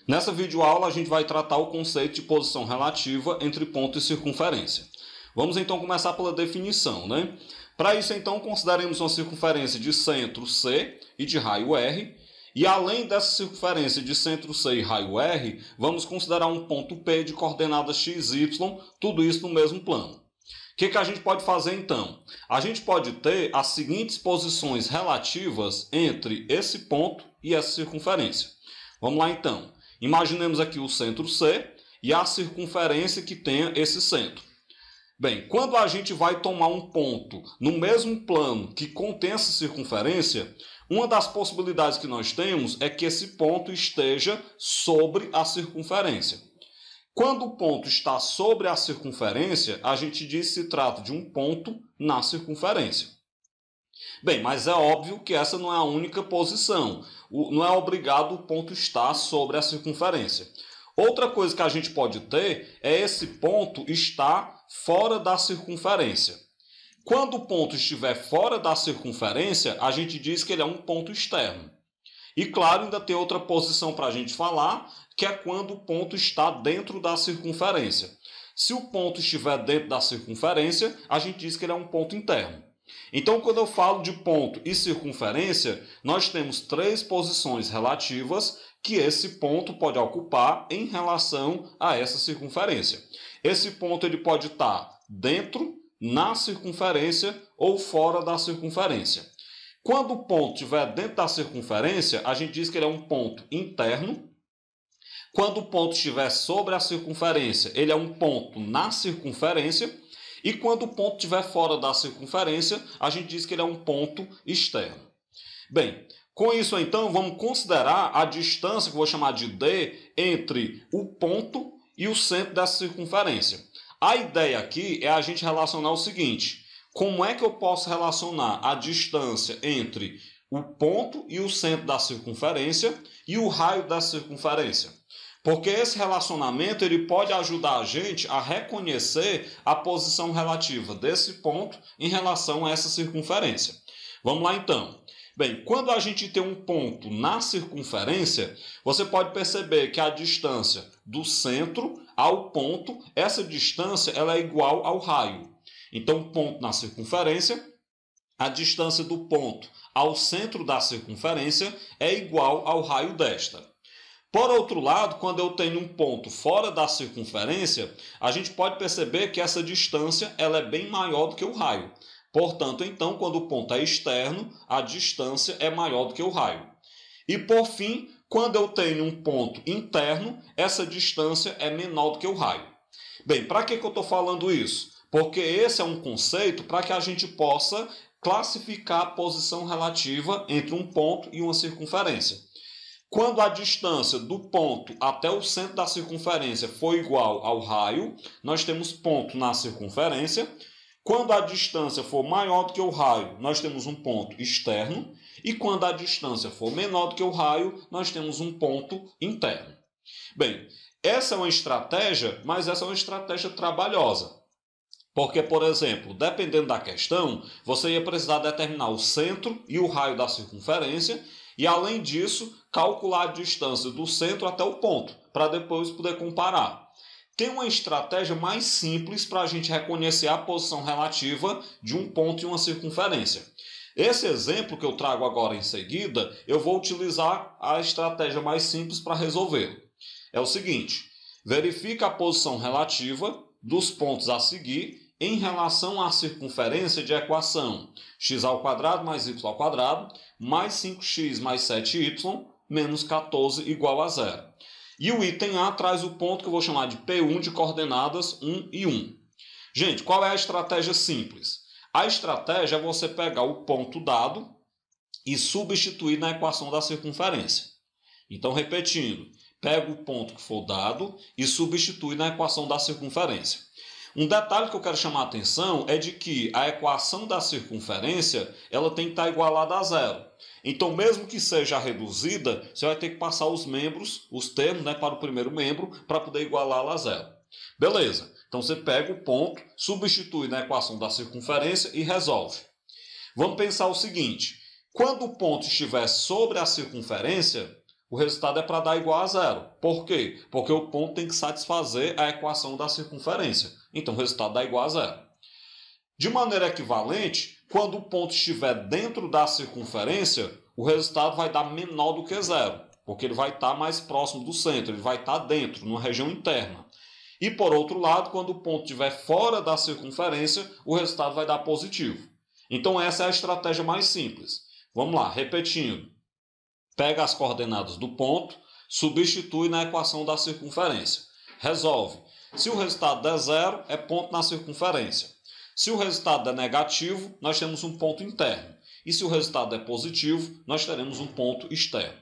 Nessa videoaula a gente vai tratar o conceito de posição relativa entre ponto e circunferência. Vamos então começar pela definição, né? Para isso então consideremos uma circunferência de centro C e de raio R, e além dessa circunferência de centro C e raio R, vamos considerar um ponto P de coordenadas x, y, tudo isso no mesmo plano. O que a gente pode fazer então? A gente pode ter as seguintes posições relativas entre esse ponto e essa circunferência. Vamos lá então. Imaginemos aqui o centro C e a circunferência que tenha esse centro. Bem, quando a gente vai tomar um ponto no mesmo plano que contém essa circunferência, uma das possibilidades que nós temos é que esse ponto esteja sobre a circunferência. Quando o ponto está sobre a circunferência, a gente diz que se trata de um ponto na circunferência. Bem, mas é óbvio que essa não é a única posição. Não é obrigado o ponto estar sobre a circunferência. Outra coisa que a gente pode ter é esse ponto estar fora da circunferência. Quando o ponto estiver fora da circunferência, a gente diz que ele é um ponto externo. E claro, ainda tem outra posição para a gente falar, que é quando o ponto está dentro da circunferência. Se o ponto estiver dentro da circunferência, a gente diz que ele é um ponto interno. Então, quando eu falo de ponto e circunferência, nós temos três posições relativas que esse ponto pode ocupar em relação a essa circunferência. Esse ponto ele pode estar dentro, na circunferência ou fora da circunferência. Quando o ponto estiver dentro da circunferência, a gente diz que ele é um ponto interno. Quando o ponto estiver sobre a circunferência, ele é um ponto na circunferência. E quando o ponto estiver fora da circunferência, a gente diz que ele é um ponto externo. Bem, com isso então, vamos considerar a distância, que eu vou chamar de D, entre o ponto e o centro dessa circunferência. A ideia aqui é a gente relacionar o seguinte: como é que eu posso relacionar a distância entre o ponto e o centro da circunferência e o raio da circunferência? Porque esse relacionamento ele pode ajudar a gente a reconhecer a posição relativa desse ponto em relação a essa circunferência. Vamos lá então. Bem, quando a gente tem um ponto na circunferência, você pode perceber que a distância do centro ao ponto, essa distância ela é igual ao raio. Então, ponto na circunferência, a distância do ponto ao centro da circunferência é igual ao raio desta. Por outro lado, quando eu tenho um ponto fora da circunferência, a gente pode perceber que essa distância ela é bem maior do que o raio. Portanto, então, quando o ponto é externo, a distância é maior do que o raio. E, por fim, quando eu tenho um ponto interno, essa distância é menor do que o raio. Bem, para que eu estou falando isso? Porque esse é um conceito para que a gente possa classificar a posição relativa entre um ponto e uma circunferência. Quando a distância do ponto até o centro da circunferência for igual ao raio, nós temos ponto na circunferência. Quando a distância for maior do que o raio, nós temos um ponto externo. E quando a distância for menor do que o raio, nós temos um ponto interno. Bem, essa é uma estratégia, mas essa é uma estratégia trabalhosa. Porque, por exemplo, dependendo da questão, você ia precisar determinar o centro e o raio da circunferência e, além disso, calcular a distância do centro até o ponto, para depois poder comparar. Tem uma estratégia mais simples para a gente reconhecer a posição relativa de um ponto e uma circunferência. Esse exemplo que eu trago agora em seguida, eu vou utilizar a estratégia mais simples para resolver. É o seguinte: verifica a posição relativa dos pontos a seguir em relação à circunferência de equação x² mais y² mais 5x mais 7y menos 14 igual a 0. E o item A traz o ponto que eu vou chamar de P1 de coordenadas 1 e 1. Gente, qual é a estratégia simples? A estratégia é você pegar o ponto dado e substituir na equação da circunferência. Então, repetindo, pega o ponto que for dado e substitui na equação da circunferência. Um detalhe que eu quero chamar a atenção é de que a equação da circunferência ela tem que estar igualada a zero. Então, mesmo que seja reduzida, você vai ter que passar os membros, os termos, para o primeiro membro, para poder igualá-la a zero. Beleza. Então, você pega o ponto, substitui na equação da circunferência e resolve. Vamos pensar o seguinte: quando o ponto estiver sobre a circunferência, o resultado é para dar igual a zero. Por quê? Porque o ponto tem que satisfazer a equação da circunferência. Então, o resultado dá igual a zero. De maneira equivalente, quando o ponto estiver dentro da circunferência, o resultado vai dar menor do que zero, porque ele vai estar mais próximo do centro, ele vai estar dentro, numa região interna. E, por outro lado, quando o ponto estiver fora da circunferência, o resultado vai dar positivo. Então, essa é a estratégia mais simples. Vamos lá, repetindo. Pega as coordenadas do ponto, substitui na equação da circunferência. Resolve. Se o resultado der zero, é ponto na circunferência. Se o resultado é negativo, nós temos um ponto interno. E se o resultado é positivo, nós teremos um ponto externo.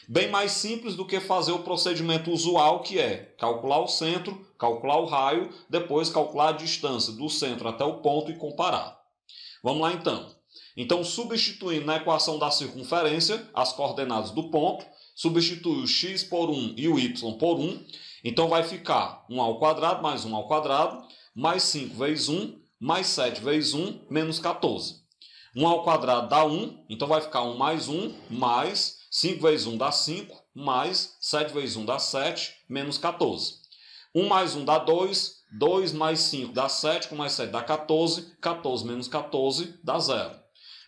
Bem mais simples do que fazer o procedimento usual, que é calcular o centro, calcular o raio, depois calcular a distância do centro até o ponto e comparar. Vamos lá então. Então, substituindo na equação da circunferência as coordenadas do ponto, substitui o x por 1 e o y por 1. Então, vai ficar 1 ao quadrado mais 1 ao quadrado, mais 5 vezes 1, mais 7 vezes 1, menos 14. 1 ao quadrado dá 1, então vai ficar 1 mais 1, mais 5 vezes 1 dá 5, mais 7 vezes 1 dá 7, menos 14. 1 mais 1 dá 2, 2 mais 5 dá 7, com mais 7 dá 14, 14 menos 14 dá 0.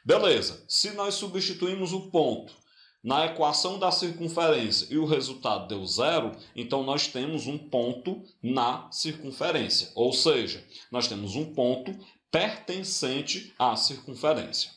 Beleza, se nós substituímos o ponto na equação da circunferência e o resultado deu 0, então nós temos um ponto na circunferência, ou seja, nós temos um ponto pertencente à circunferência.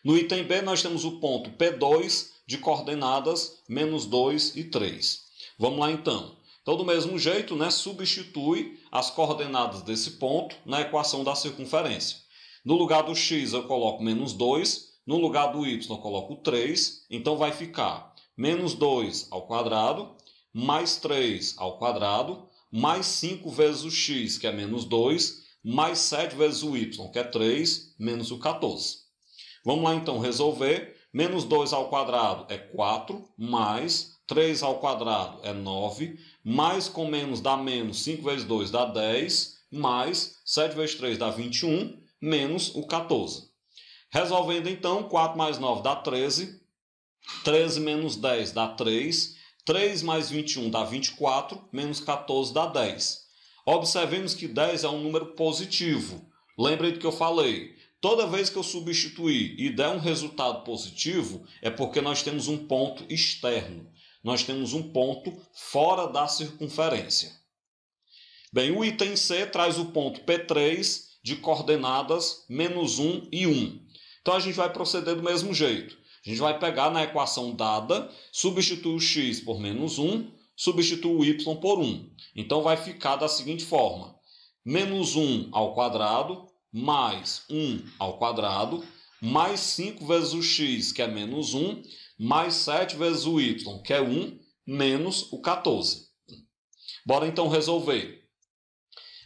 No item B, nós temos o ponto P2 de coordenadas menos 2 e 3. Vamos lá então. Então, do mesmo jeito, substitui as coordenadas desse ponto na equação da circunferência. No lugar do x eu coloco menos 2, no lugar do y eu coloco 3, então vai ficar menos 2 ao quadrado, mais 3 ao quadrado, mais 5 vezes o x, que é menos 2, mais 7 vezes o y, que é 3, menos o 14. Vamos lá então resolver. Menos 2 ao quadrado é 4, mais 3 ao quadrado é 9, mais com menos dá menos, 5 vezes 2 dá 10, mais 7 vezes 3 dá 21, menos o 14. Resolvendo então, 4 mais 9 dá 13, 13 menos 10 dá 3, 3 mais 21 dá 24, menos 14 dá 10. Observemos que 10 é um número positivo. Lembrem do que eu falei. Toda vez que eu substituir e der um resultado positivo, é porque nós temos um ponto externo. Nós temos um ponto fora da circunferência. Bem, o item C traz o ponto P3 de coordenadas menos 1 e 1. Então, a gente vai proceder do mesmo jeito. A gente vai pegar na equação dada, substituir o x por menos 1, substituir o y por 1. Então, vai ficar da seguinte forma. Menos 1 ao quadrado, mais 1 ao quadrado, mais 5 vezes o x, que é menos 1, mais 7 vezes o y, que é 1, menos o 14. Bora então resolver.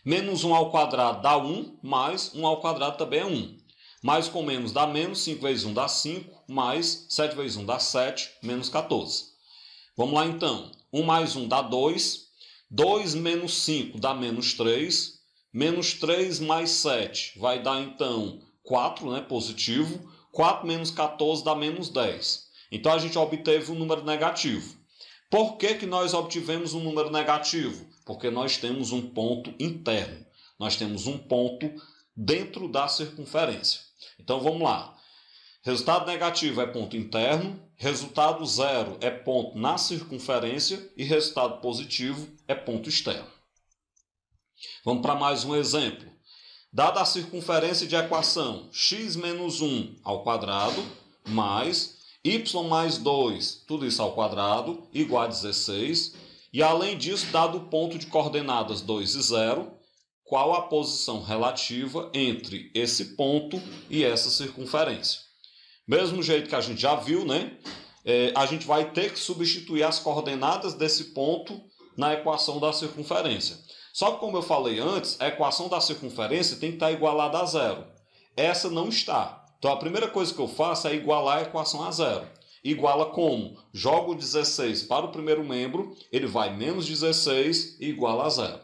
Menos 1 ao quadrado dá 1, mais 1 ao quadrado também é 1. Mais com menos dá menos, 5 vezes 1 dá 5, mais 7 vezes 1 dá 7, menos 14. Vamos lá então. 1 mais 1 dá 2, 2 menos 5 dá menos 3, menos 3 mais 7 vai dar então 4, positivo, 4 menos 14 dá menos 10. Então a gente obteve um número negativo. Por que nós obtivemos um número negativo? Porque nós temos um ponto interno. Nós temos um ponto dentro da circunferência. Então vamos lá. Resultado negativo é ponto interno, resultado zero é ponto na circunferência e resultado positivo é ponto externo. Vamos para mais um exemplo. Dada a circunferência de equação x menos 1 ao quadrado mais y mais 2, tudo isso ao quadrado, igual a 16. E além disso, dado o ponto de coordenadas 2 e 0, qual a posição relativa entre esse ponto e essa circunferência? Mesmo jeito que a gente já viu, a gente vai ter que substituir as coordenadas desse ponto na equação da circunferência. Só que, como eu falei antes, a equação da circunferência tem que estar igualada a zero. Essa não está. Então, a primeira coisa que eu faço é igualar a equação a zero. Iguala como? Jogo 16 para o primeiro membro, ele vai menos 16 e iguala a zero.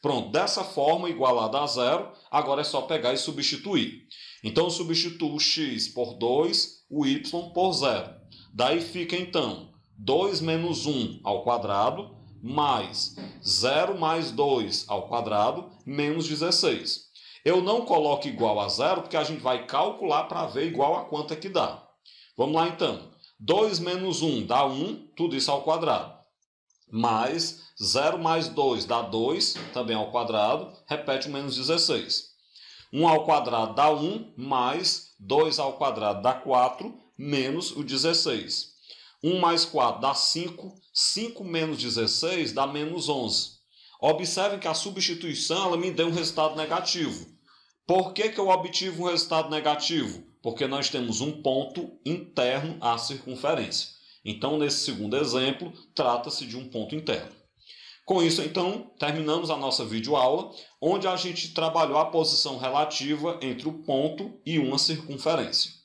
Pronto, dessa forma, igualada a zero, agora é só pegar e substituir. Então, eu substituo o x por 2, o y por 0. Daí fica, então, 2 menos 1 ao quadrado, mais 0 mais 2 ao quadrado, menos 16. Eu não coloco igual a zero, porque a gente vai calcular para ver igual a quanto é que dá. Vamos lá então. 2 menos 1 dá 1, tudo isso ao quadrado. Mais 0 mais 2 dá 2, também ao quadrado, repete o menos 16. 1 ao quadrado dá 1, mais 2 ao quadrado dá 4, menos o 16. 1 mais 4 dá 5, 5 menos 16 dá menos 11. Observem que a substituição ela me deu um resultado negativo. Por que eu obtive um resultado negativo? Porque nós temos um ponto interno à circunferência. Então, nesse segundo exemplo, trata-se de um ponto interno. Com isso, então, terminamos a nossa videoaula, onde a gente trabalhou a posição relativa entre o ponto e uma circunferência.